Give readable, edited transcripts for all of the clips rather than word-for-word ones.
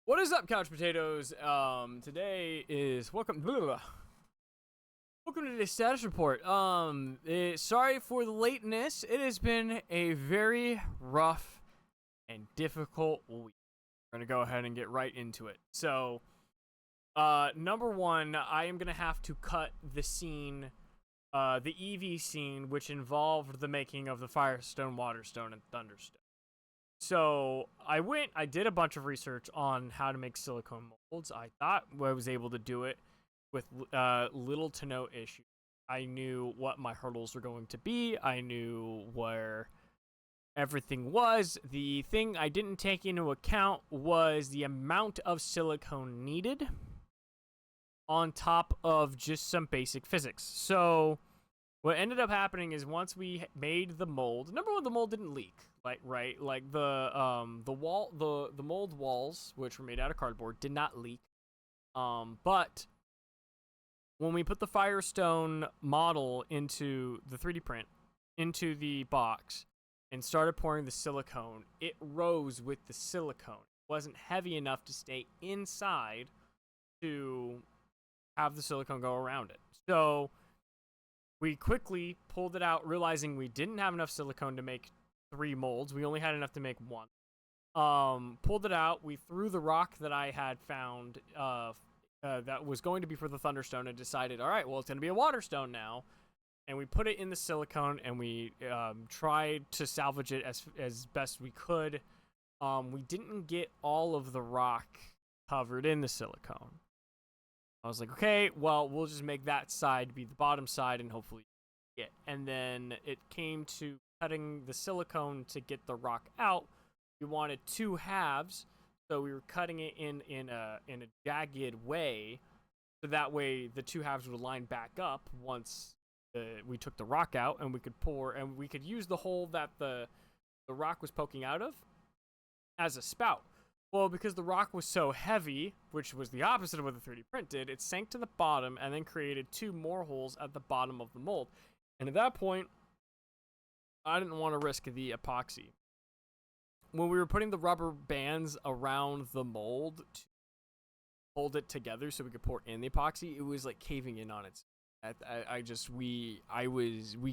What is up, couch potatoes? Today is welcome to the status report. Sorry for the lateness. It has been a very rough and difficult week. We're gonna go ahead and get right into it. So, number one, I am gonna have to cut the scene, the Eevee scene, which involved the making of the Firestone, Waterstone, and Thunderstone. So I did a bunch of research on how to make silicone molds. I thought I was able to do it with little to no issue. I knew what my hurdles were going to be. I knew where everything was. The thing I didn't take into account was the amount of silicone needed on top of just some basic physics. So what ended up happening is once we made the mold, number one, the mold didn't leak. Like the mold walls, which were made out of cardboard, did not leak. But when we put the Firestone model into the 3D print, into the box, and started pouring the silicone, it rose with the silicone. It wasn't heavy enough to stay inside to have the silicone go around it. So we quickly pulled it out, realizing we didn't have enough silicone to make 3 molds. We only had enough to make 1. Pulled it out. We threw the rock that I had found that was going to be for the Thunderstone and decided, all right, well, it's going to be a Waterstone now. And we put it in the silicone and we tried to salvage it as best we could. We didn't get all of the rock covered in the silicone. I was like, okay, well, we'll just make that side be the bottom side and hopefully get. And then it came to cutting the silicone to get the rock out. We wanted 2 halves, so we were cutting it in a jagged way, so that way the 2 halves would line back up once we took the rock out, and we could pour, and we could use the hole that the rock was poking out of as a spout. Well, because the rock was so heavy, which was the opposite of what the 3D print did, it sank to the bottom and then created 2 more holes at the bottom of the mold. And at that point, I didn't want to risk the epoxy. When we were putting the rubber bands around the mold to hold it together so we could pour in the epoxy, it was like caving in on its. We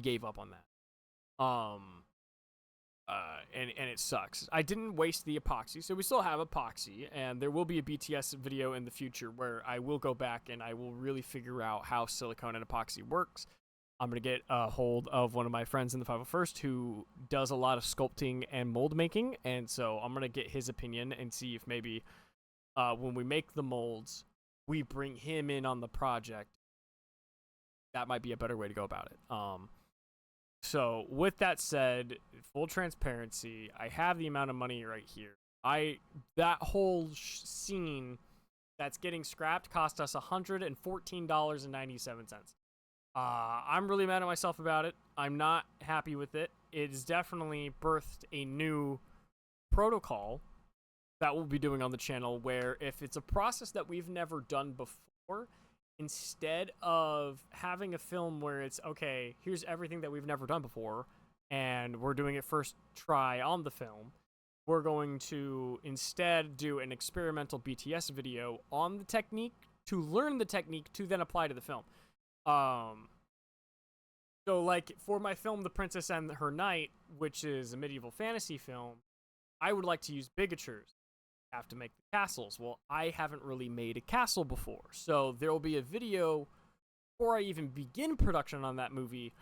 gave up on that. And it sucks. I didn't waste the epoxy, so we still have epoxy, and there will be a BTS video in the future where I will go back and I will really figure out how silicone and epoxy works. I'm going to get a hold of one of my friends in the 501st who does a lot of sculpting and mold making, and so I'm going to get his opinion and see if maybe when we make the molds, we bring him in on the project. That might be a better way to go about it. So with that said, full transparency, I have the amount of money right here. That whole scene that's getting scrapped cost us $114.97. I'm really mad at myself about it. I'm not happy with it. It's definitely birthed a new protocol that we'll be doing on the channel, where if it's a process that we've never done before, instead of having a film where it's, okay, here's everything that we've never done before, and we're doing it first try on the film, we're going to instead do an experimental BTS video on the technique to learn the technique to then apply to the film. So like for my film, The Princess and Her Knight, which is a medieval fantasy film, I would like to use bigatures. Have to make the castles. Well, I haven't really made a castle before, so there will be a video before I even begin production on that movie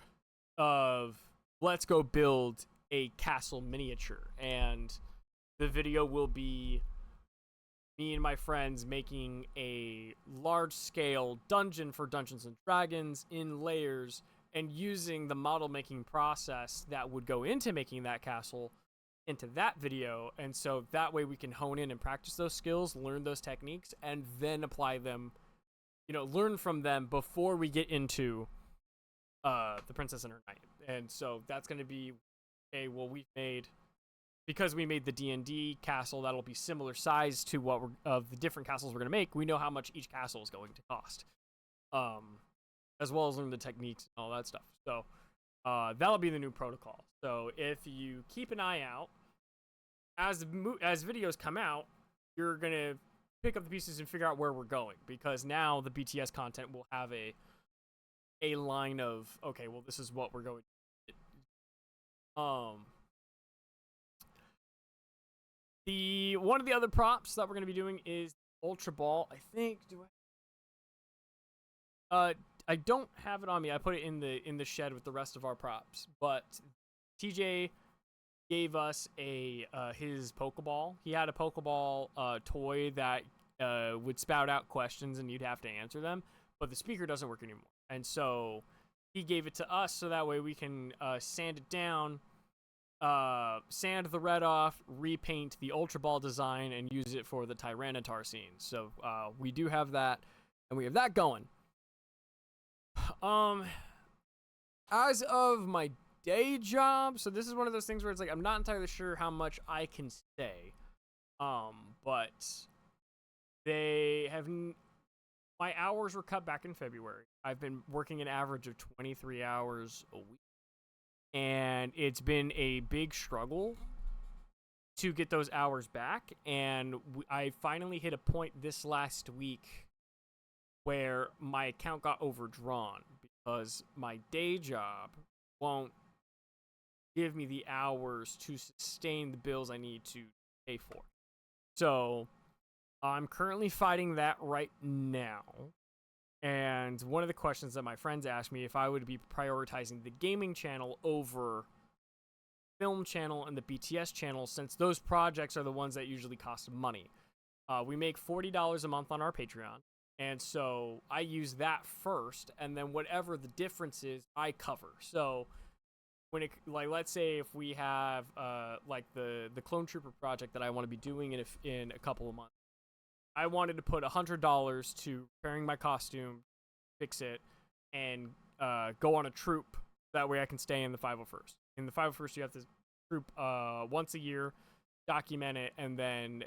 of let's go build a castle miniature, and the video will be me and my friends making a large-scale dungeon for Dungeons and Dragons in layers and using the model making process that would go into making that castle into that video. And so that way we can hone in and practice those skills, learn those techniques, and then apply them, learn from them before we get into The Princess and Her Knight. And so that's going to be, okay, well, because we made the D&D castle that'll be similar size to what of the different castles we're going to make, we know how much each castle is going to cost, as well as learn the techniques and all that stuff. So that'll be the new protocol. So if you keep an eye out, as videos come out, you're gonna pick up the pieces and figure out where we're going, because now the BTS content will have a line of, okay, well, this is what we're going to. The one of the other props that we're going to be doing is Ultra Ball. I think, I don't have it on me. I put it in the shed with the rest of our props, but TJ gave us his Pokeball. He had a Pokeball toy that would spout out questions and you'd have to answer them, but the speaker doesn't work anymore. And so he gave it to us so that way we can sand it down, sand the red off, repaint the Ultra Ball design, and use it for the Tyranitar scene. So we do have that, and we have that going. As of my day job, so this is one of those things where it's like I'm not entirely sure how much I can say, but they have my hours were cut back in February. I've been working an average of 23 hours a week, and it's been a big struggle to get those hours back, and I finally hit a point this last week where my account got overdrawn because my day job won't give me the hours to sustain the bills I need to pay for. So I'm currently fighting that right now. And one of the questions that my friends asked me if I would be prioritizing the gaming channel over film channel and the BTS channel, since those projects are the ones that usually cost money. We make $40 a month on our Patreon. And so I use that first, and then whatever the difference is, I cover. So when it, like, let's say if we have like the Clone Trooper project that I want to be doing in a couple of months, I wanted to put $100 to repairing my costume, fix it, and go on a troop. That way I can stay in the 501st. In the 501st, you have to troop once a year, document it, and then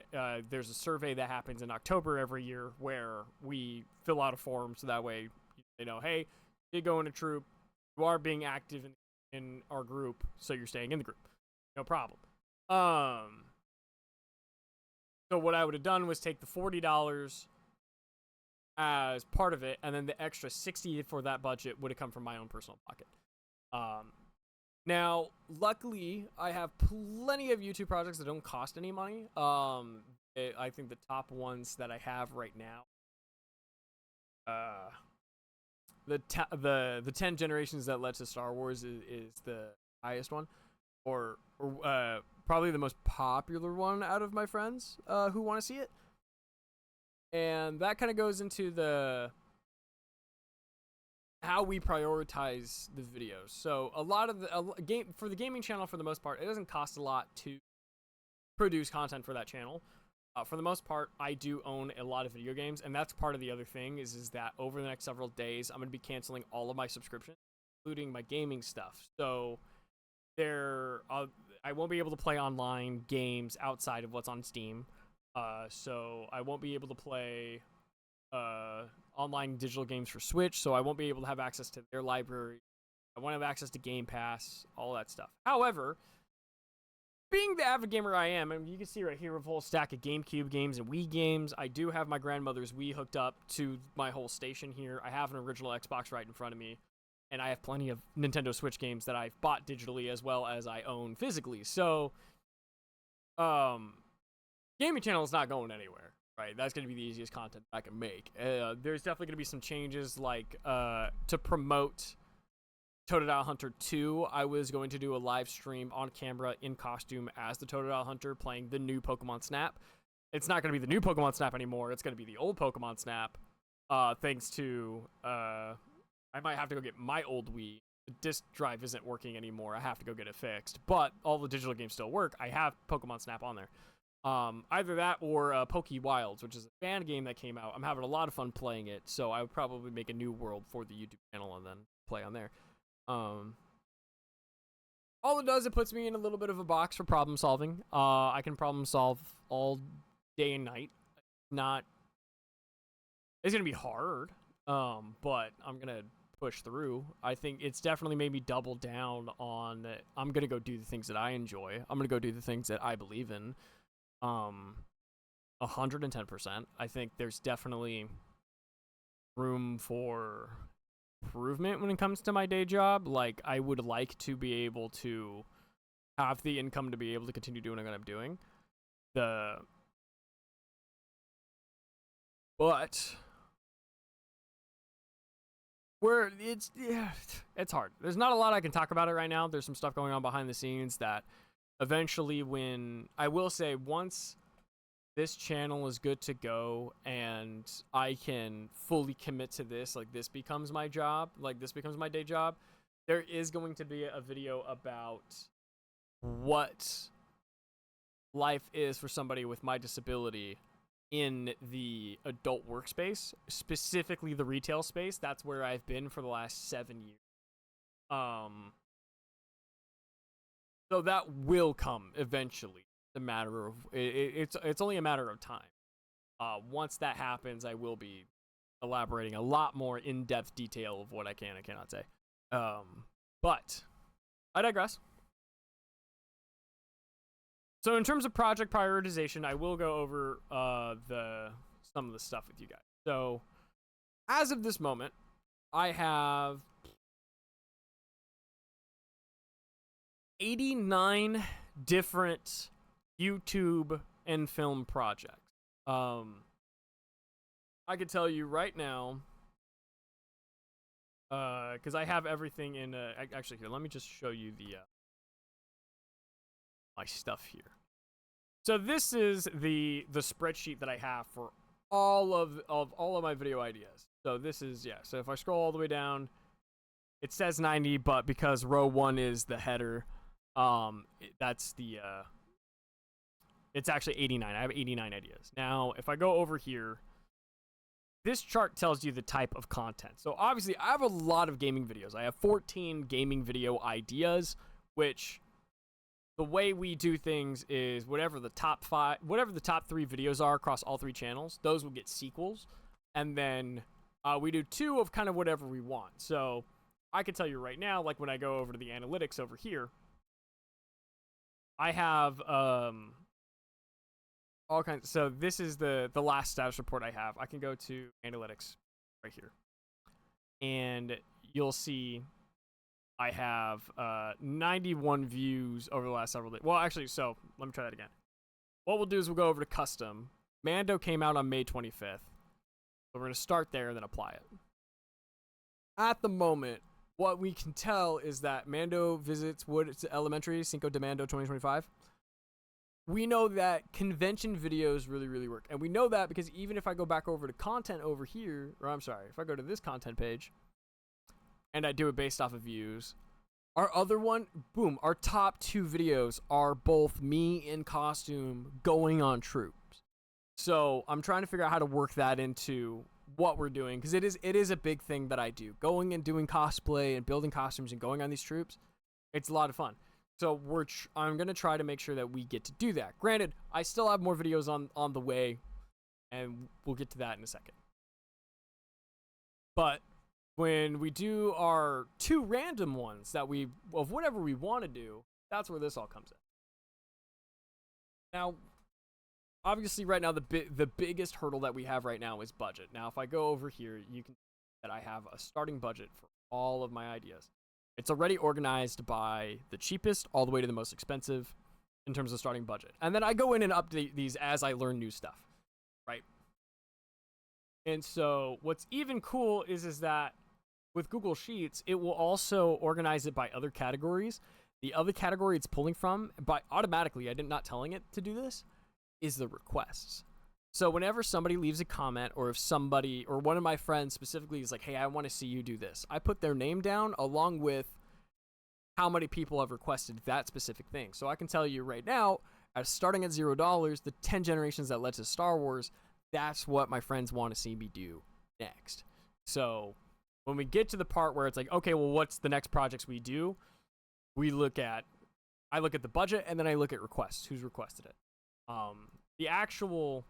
there's a survey that happens in October every year where we fill out a form so that way they know, hey, you go in a troop, you are being active in our group, so you're staying in the group. No problem. So what I would have done was take the $40 as part of it, and then the extra $60 for that budget would have come from my own personal pocket. Now, luckily, I have plenty of YouTube projects that don't cost any money. I think the top ones that I have right now, the 10 generations that led to Star Wars is the highest one, or probably the most popular one out of my friends who want to see it. And that kind of goes into how we prioritize the videos. So a lot of the for the gaming channel, for the most part, it doesn't cost a lot to produce content for that channel. For the most part, I do own a lot of video games, and that's part of the other thing is that over the next several days, I'm going to be canceling all of my subscriptions, including my gaming stuff. So I won't be able to play online games outside of what's on Steam. So I won't be able to play online digital games for Switch, so I won't be able to have access to their library. I won't have access to Game Pass, all that stuff. However, being the avid gamer I am, and you can see right here a whole stack of GameCube games and Wii games. I do have my grandmother's Wii hooked up to my whole station here. I have an original Xbox right in front of me, and I have plenty of Nintendo Switch games that I've bought digitally as well as I own physically. So, gaming channel is not going anywhere. Right, that's going to be the easiest content I can make. There's definitely going to be some changes, like to promote Totodile Hunter 2, I was going to do a live stream on camera in costume as the Totodile Hunter playing the new Pokemon Snap. It's not going to be the new Pokemon Snap anymore. It's going to be the old Pokemon Snap, thanks to, I might have to go get my old Wii. The disk drive isn't working anymore. I have to go get it fixed. But all the digital games still work. I have Pokemon Snap on there. Either that or Poke Wilds, which is a fan game that came out. I'm having a lot of fun playing it, so I would probably make a new world for the YouTube channel and then play on there. All it does, it puts me in a little bit of a box for problem solving. I can problem solve all day and night. It's gonna be hard, but I'm gonna push through. I think it's definitely made me double down on I'm gonna go do the things that I enjoy. I'm gonna go do the things that I believe in. 110%. I think there's definitely room for improvement when it comes to my day job. Like, I would like to be able to have the income to be able to continue doing what I'm doing. But it's hard. There's not a lot I can talk about it right now. There's some stuff going on behind the scenes that eventually, when I will say, once this channel is good to go and I can fully commit to this, like this becomes my job, like this becomes my day job, there is going to be a video about what life is for somebody with my disability in the adult workspace, specifically the retail space. That's where I've been for the last 7 years. So that will come eventually. It's only a matter of time. Once that happens, I will be elaborating a lot more in-depth detail of what I can and cannot say. But I digress. So in terms of project prioritization, I will go over some of the stuff with you guys. So as of this moment, I have 89 different YouTube and film projects. I could tell you right now, because I have everything in. Actually, here, let me just show you my stuff here. So this is the spreadsheet that I have for all of my video ideas. So this is, yeah. So if I scroll all the way down, it says 90, but because row 1 is the header, that's the it's actually 89. I have 89 ideas. Now, if I go over here, this chart tells you the type of content. So obviously, I have a lot of gaming videos. I have 14 gaming video ideas, which the way we do things is whatever the top 3 videos are across all 3 channels, those will get sequels. And then we do 2 of kind of whatever we want. So I can tell you right now, like when I go over to the analytics over here, I have all kinds. So this is the last status report I have. I can go to analytics right here, and you'll see I have 91 views over the last several days. Well, actually, so let me try that again. What we'll do is we'll go over to custom. Mando came out on May 25th. So we're going to start there and then apply it. At the moment, what we can tell is that Mando visits Wood Elementary, Cinco de Mando 2025. We know that convention videos really, really work. And we know that because even if I go back over to content over here, or I'm sorry, if I go to this content page, and I do it based off of views, our other one, boom, our top 2 videos are both me in costume going on troops. So I'm trying to figure out how to work that into what we're doing, because it is a big thing that I do. Going and doing cosplay and building costumes and going on these troops, it's a lot of fun. So I'm going to try to make sure that we get to do that. Granted, I still have more videos on the way, and we'll get to that in a second. But when we do our 2 random ones of whatever we want to do, that's where this all comes in. Now, obviously right now the biggest hurdle that we have right now is budget. Now, if I go over here, you can see that I have a starting budget for all of my ideas. It's already organized by the cheapest all the way to the most expensive in terms of starting budget. And then I go in and update these as I learn new stuff, right? And so what's even cool is that with Google Sheets, it will also organize it by other categories. The other category it's pulling from, automatically, I did not telling it to do this, is the requests. So whenever somebody leaves a comment, or if somebody, or one of my friends specifically is like, hey, I want to see you do this, I put their name down along with how many people have requested that specific thing. So I can tell you right now, starting at $0, the 10 generations that led to Star Wars, that's what my friends want to see me do next. So when we get to the part where it's like, okay, well, what's the next projects we do? I look at the budget, and then I look at requests, who's requested it. The actual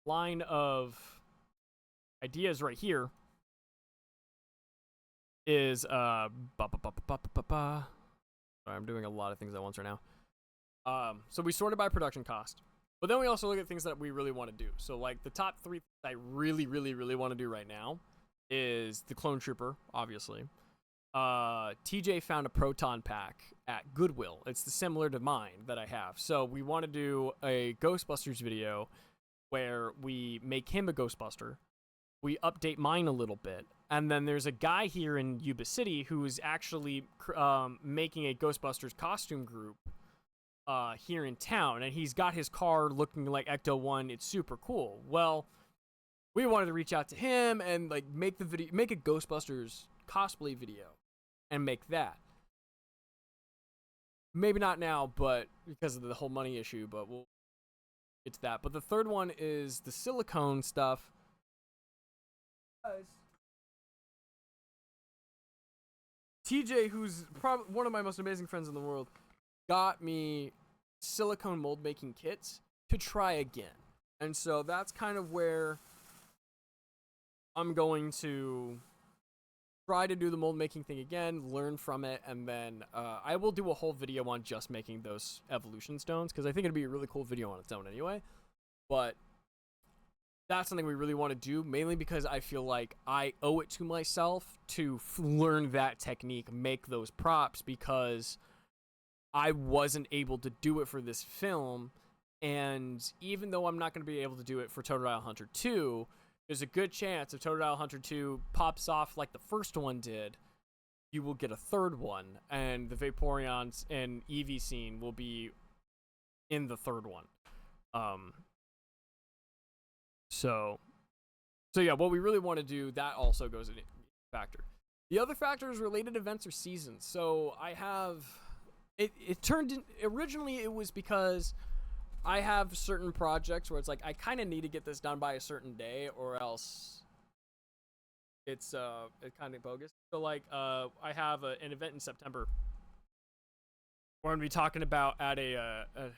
line of ideas right here is sorry, I'm doing a lot of things at once right now. So we sorted by production cost. But then we also look at things that we really want to do. So like the top 3 things I really, really, really want to do right now is the Clone Trooper, obviously. TJ found a proton pack at Goodwill. It's similar to mine that I have. So we want to do a Ghostbusters video where we make him a Ghostbuster. We update mine a little bit. And then there's a guy here in Yuba City who is actually making a Ghostbusters costume group here in town. And he's got his car looking like Ecto-1. It's super cool. Well, we wanted to reach out to him and like make a Ghostbusters cosplay video and make that. Maybe not now, but because of the whole money issue, but we'll get to that. But the third one is the silicone stuff. TJ, who's probably one of my most amazing friends in the world, got me silicone mold making kits to try again. And so that's kind of where I'm going to try to do the mold making thing again, learn from it, and then I will do a whole video on just making those evolution stones, because I think it'd be a really cool video on its own anyway. But that's something we really want to do, mainly because I feel like I owe it to myself to learn that technique, make those props, because I wasn't able to do it for this film. And even though I'm not going to be able to do it for Totodile Hunter 2, there's a good chance if Totodile Hunter 2 pops off like the first one did, you will get a third one, and the Vaporeons and Eevee Scene will be in the third one. So yeah, what we really want to do, that also goes into factor. The other factor is related events or seasons. So I have, it turned in, originally it was because I have certain projects where it's like, I kind of need to get this done by a certain day or else it's kind of bogus. So like, I have an event in September where I'm going to be talking about at I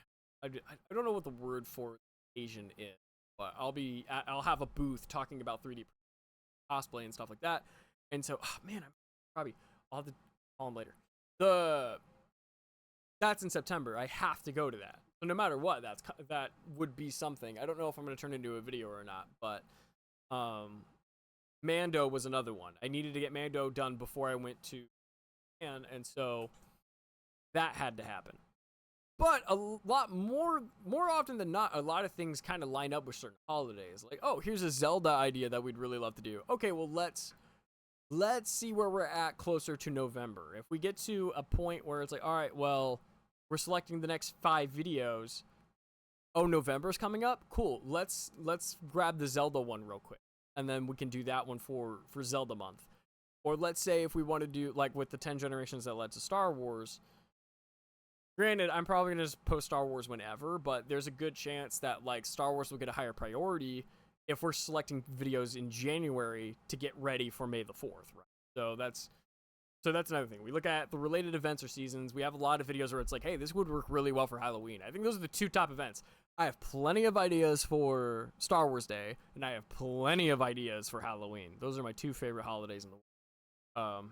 don't know what the word for Asian is, but I'll have a booth talking about 3D cosplay and stuff like that. And so, man, I'll have to call him later. That's in September. I have to go to that. So no matter what, that would be something. I don't know if I'm going to turn it into a video or not, but Mando was another one. I needed to get Mando done before I went to Japan, and so that had to happen. But a lot more often than not, a lot of things kind of line up with certain holidays. Like, oh, here's a Zelda idea that we'd really love to do. Okay, well, let's see where we're at closer to November. If we get to a point where it's like, all right, well, we're selecting the next 5 videos. Oh, November's coming up? Cool. Let's grab the Zelda one real quick. And then we can do that one for Zelda month. Or let's say if we want to do, like with the 10 generations that led to Star Wars. Granted, I'm probably going to just post Star Wars whenever, but there's a good chance that like Star Wars will get a higher priority if we're selecting videos in January to get ready for May the 4th, right? So that's another thing. We look at the related events or seasons. We have a lot of videos where it's like, hey, this would work really well for Halloween. I think those are the 2 top events. I have plenty of ideas for Star Wars Day, and I have plenty of ideas for Halloween. Those are my 2 favorite holidays in the world.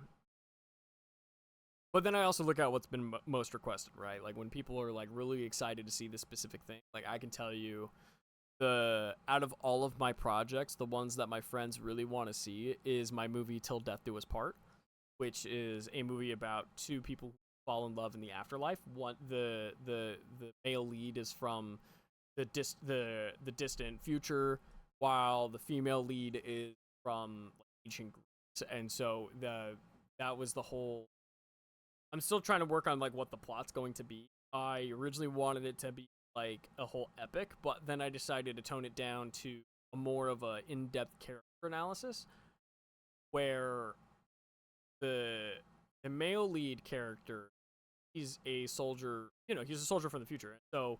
But then I also look at what's been most requested, right? Like when people are like really excited to see this specific thing. Like I can tell you, out of all of my projects, the ones that my friends really want to see is my movie Till Death Do Us Part, which is a movie about 2 people who fall in love in the afterlife. One, the male lead is from the distant future, while the female lead is from like, ancient Greece. And so that was the whole. I'm still trying to work on like what the plot's going to be. I originally wanted it to be like a whole epic, but then I decided to tone it down to a more of a in-depth character analysis, where the male lead character, he's a soldier. He's a soldier from the future. So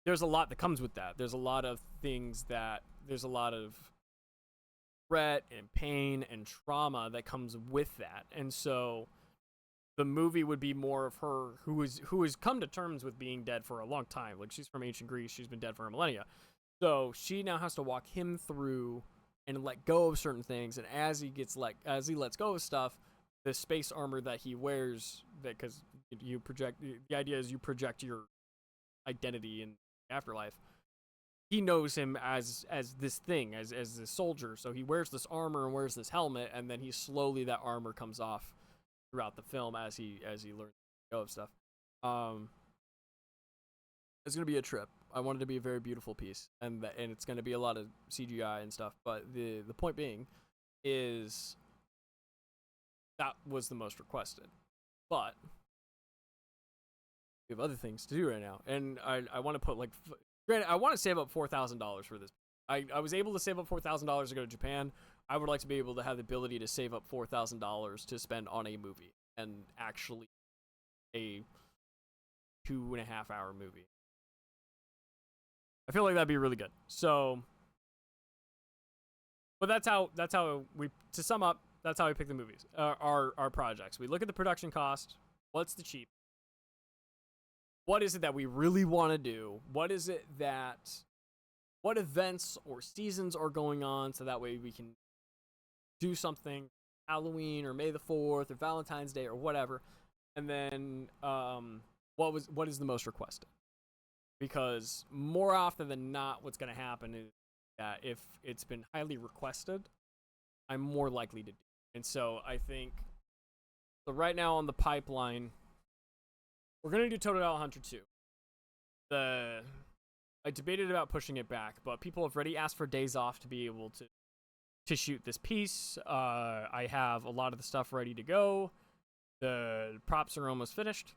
there's a lot that comes with that. There's a lot of things there's a lot of threat and pain and trauma that comes with that, and so. The movie would be more of her who has come to terms with being dead for a long time. Like she's from ancient Greece, she's been dead for a millennia. So she now has to walk him through and let go of certain things. And as he lets go of stuff, the space armor that he wears, that because the idea is you project your identity in afterlife. he knows him as this thing, as this soldier. So he wears this armor and wears this helmet, and then that armor comes off throughout the film as he learns to go of stuff. It's gonna be a trip. I want it to be a very beautiful piece, and it's gonna be a lot of CGI and stuff. But the point being is that was the most requested. But we have other things to do right now, and I want to put like, granted, I want to save up $4,000 for this. I was able to save up $4,000 to go to Japan. I would like to be able to have the ability to save up $4,000 to spend on a movie, and actually a 2.5-hour movie. I feel like that'd be really good. So, but that's how we, to sum up, that's how we pick the movies, our projects. We look at the production cost. What's the cheap? What is it that we really want to do? What events or seasons are going on, so that way we can do something, Halloween or May the 4th or Valentine's Day or whatever. And then what is the most requested? Because more often than not, what's going to happen is that if it's been highly requested, I'm more likely to do it. And so I think, so right now on the pipeline, we're going to do Totodile Hunter 2. I debated about pushing it back, but people have already asked for days off to be able to shoot this piece. I have a lot of the stuff ready to go. The props are almost finished.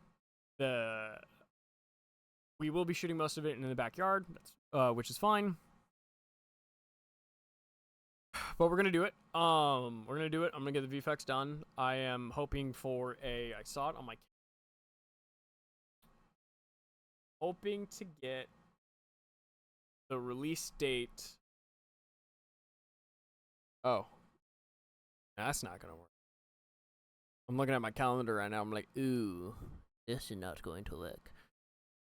We will be shooting most of it in the backyard, which is fine. But we're gonna do it. I'm gonna get the VFX done. I am hoping for I saw it on my. Hoping to get the release date. Oh, that's not gonna work. I'm looking at my calendar right now. I'm like, ooh, this is not going to work.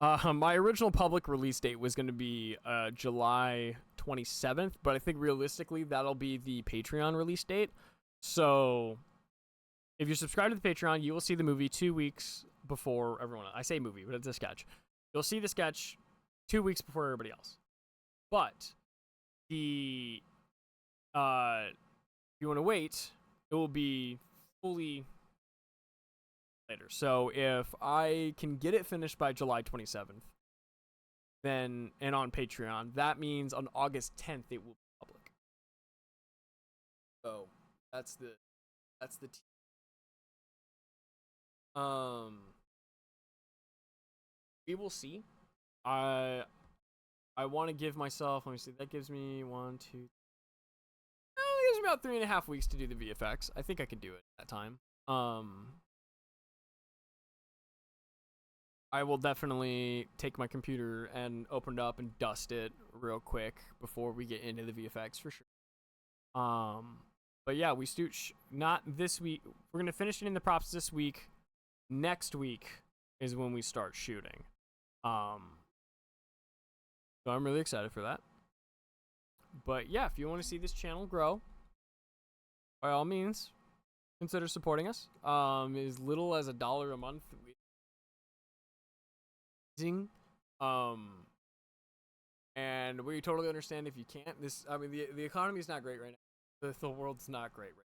My original public release date was going to be July 27th, but I think realistically that'll be the Patreon release date. So if you subscribe to the Patreon, you will see the movie 2 weeks before everyone else. I say movie, but it's a sketch. You'll see the sketch 2 weeks before everybody else. But if you want to wait, it will be fully later. So if I can get it finished by July 27th, then, and on Patreon, that means on August 10th it will be public. So that's the we will see. I want to give myself, let me see, that gives me 1, 2, it gives me about 3.5 weeks to do the VFX. I think I can do it at that time. I will definitely take my computer and open it up and dust it real quick before we get into the VFX for sure. But yeah, we not this week. We're gonna finish it in the props this week. Next week is when we start shooting. So I'm really excited for that. But yeah, if you want to see this channel grow, by all means, consider supporting us. As little as $1 a month. And we totally understand if you can't. The economy is not great right now. The world's not great right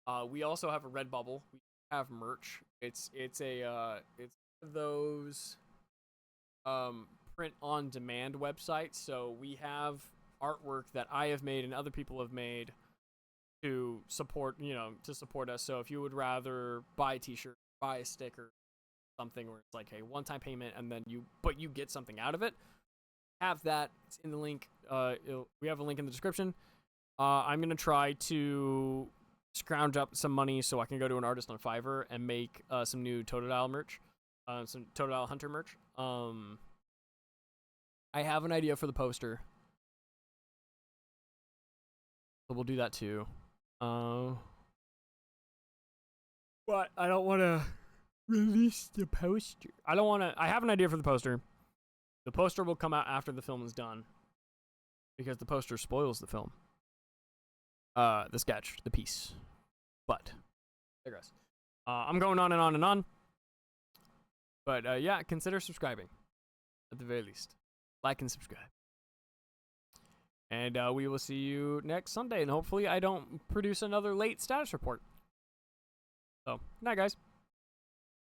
now. We also have a Redbubble. We have merch. It's those print on demand websites. So we have artwork that I have made and other people have made to support us. So if you would rather buy a t-shirt, buy a sticker, something where it's like, hey, one-time payment, and then you get something out of it, have that. It's in the link. We have a link in the description. I'm gonna try to scrounge up some money so I can go to an artist on Fiverr and make some new Totodile merch, some Totodile Hunter merch. I have an idea for the poster, so we'll do that too. But I don't want to release the poster. I have an idea for the poster. The poster will come out after the film is done, because the poster spoils the film. The sketch, the piece. But digress. I'm going on and on and on. But yeah, consider subscribing. at the very least. Like and subscribe. And we will see you next Sunday. And hopefully I don't produce another late status report. So, good night, guys.